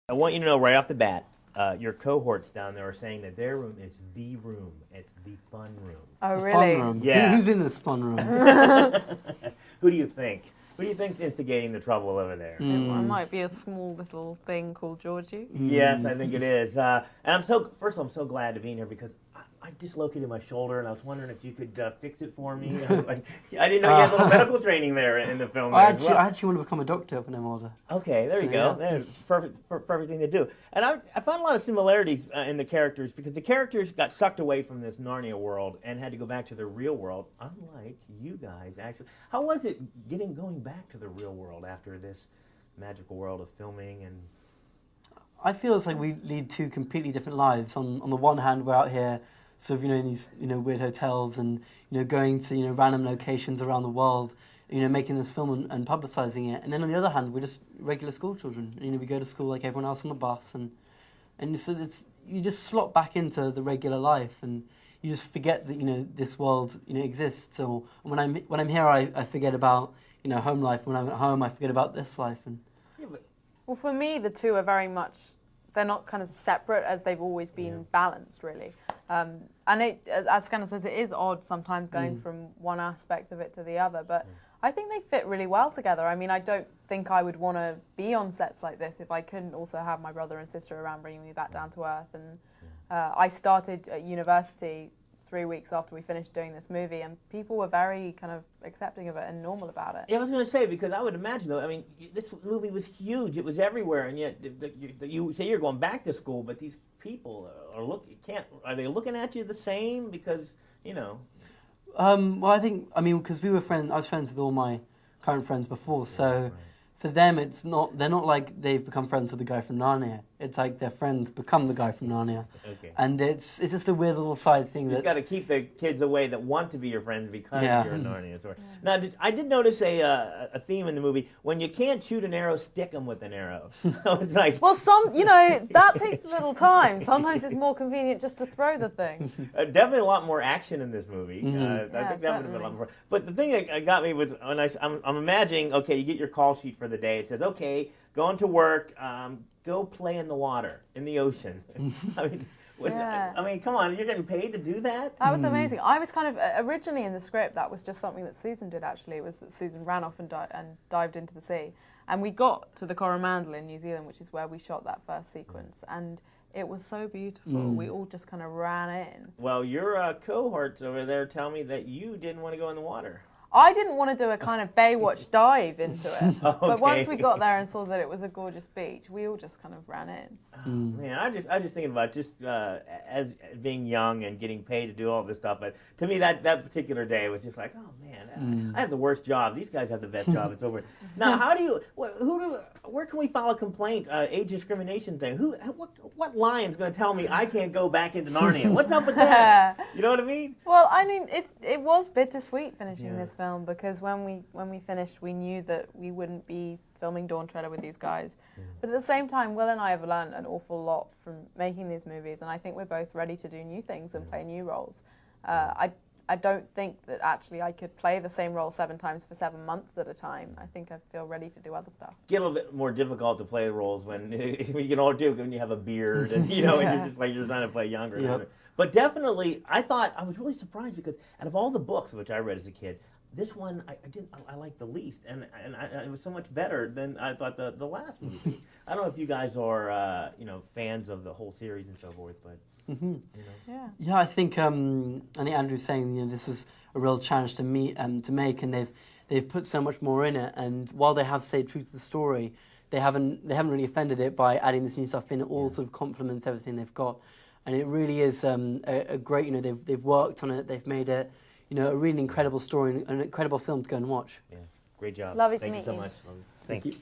I want you to know right off the bat, your cohorts down there are saying that their room is the room. It's the fun room. Oh, The really? fun room. Yeah. Who's in this fun room? Who do you think? Who do you think's instigating the trouble over there? It might be a small little thing called Georgie. Yes, I think it is. And first of all, I'm so glad to be here because I dislocated my shoulder, and I was wondering if you could fix it for me. I didn't know you had a little medical training there in the film. I actually want to become a doctor when I'm older. Okay, there you go. Yeah. That's perfect thing to do. And I found a lot of similarities in the characters because the characters got sucked away from this Narnia world and had to go back to the real world, unlike you guys, actually. How was it going back to the real world after this magical world of filming and... I feel it's like we lead two completely different lives. On the one hand, we're out here sort of, in these, weird hotels and, going to, random locations around the world, making this film and publicizing it. And then on the other hand, we're just regular school children. We go to school like everyone else on the bus. And so you just slot back into the regular life and you just forget that, this world, exists. So when I'm here, I forget about, home life. When I'm at home, I forget about this life. And well, for me, the two are very much, they're not kind of separate as they've always been balanced, really. And as Skandar says, it is odd sometimes going from one aspect of it to the other, but I think they fit really well together. I mean, I don't think I would want to be on sets like this if I couldn't also have my brother and sister around bringing me back down to earth. And I started at university 3 weeks after we finished doing this movie, and people were very kind of accepting of it and normal about it. Yeah, I was going to say, because I would imagine, though, I mean, this movie was huge. It was everywhere, and yet you say you're going back to school, but these people are they looking at you the same? Because, Well, I think, because we were friends, I was friends with all my current friends before, so for them, they're not like they've become friends with the guy from Narnia. It's like their friends become the guy from Narnia. Okay. And it's just a weird little side thing. You've got to keep the kids away that want to be your friends because you're a Narnia. Sorry. Yeah. Now, I did notice a theme in the movie. When you can't shoot an arrow, stick them with an arrow. It's like... Well, that takes a little time. Sometimes it's more convenient just to throw the thing. Definitely a lot more action in this movie. I think that would have been a lot more. But the thing that got me was when I'm imagining, okay, you get your call sheet for the day. It says, okay, going to work, go play in the water, in the ocean. I mean, come on, you're getting paid to do that? That was amazing. I was kind of, originally in the script, that was just something that Susan did, actually. It was that Susan ran off and dived into the sea. And we got to the Coromandel in New Zealand, which is where we shot that first sequence. And it was so beautiful. We all just kind of ran in. Well, your cohorts over there tell me that you didn't want to go in the water. I didn't want to do a kind of Baywatch dive into it. Okay. But once we got there and saw that it was a gorgeous beach, we all just kind of ran in. Man, I just thinking about as being young and getting paid to do all this stuff. But to me, that particular day was just like, oh man, I have the worst job. These guys have the best job. It's over. Now, where can we file a complaint? Age discrimination thing. What lion's going to tell me I can't go back into Narnia? What's up with that? You know what I mean? Well, I mean, it was bittersweet finishing this film because when we finished, we knew that we wouldn't be filming Dawn Treader with these guys. But at the same time, Will and I have learned an awful lot from making these movies, and I think we're both ready to do new things and play new roles. I don't think that actually I could play the same role 7 times for 7 months at a time. I think I feel ready to do other stuff. Get a little bit more difficult to play the roles when you get older, when you have a beard and and you're just like you're trying to play younger. Yep. But definitely, I was really surprised because out of all the books which I read as a kid, this one I liked the least, and it was so much better than I thought the last movie. I don't know if you guys are fans of the whole series and so forth, but yeah, I think Andrew's saying this was a real challenge to make, and they've put so much more in it. And while they have stayed true to the story, they haven't really offended it by adding this new stuff in. It all sort of complements everything they've got, and it really is a great. They've worked on it. They've made it. A really incredible story, an incredible film to go and watch. Yeah, great job. Lovely to Thank meet you so you. much. Thank you.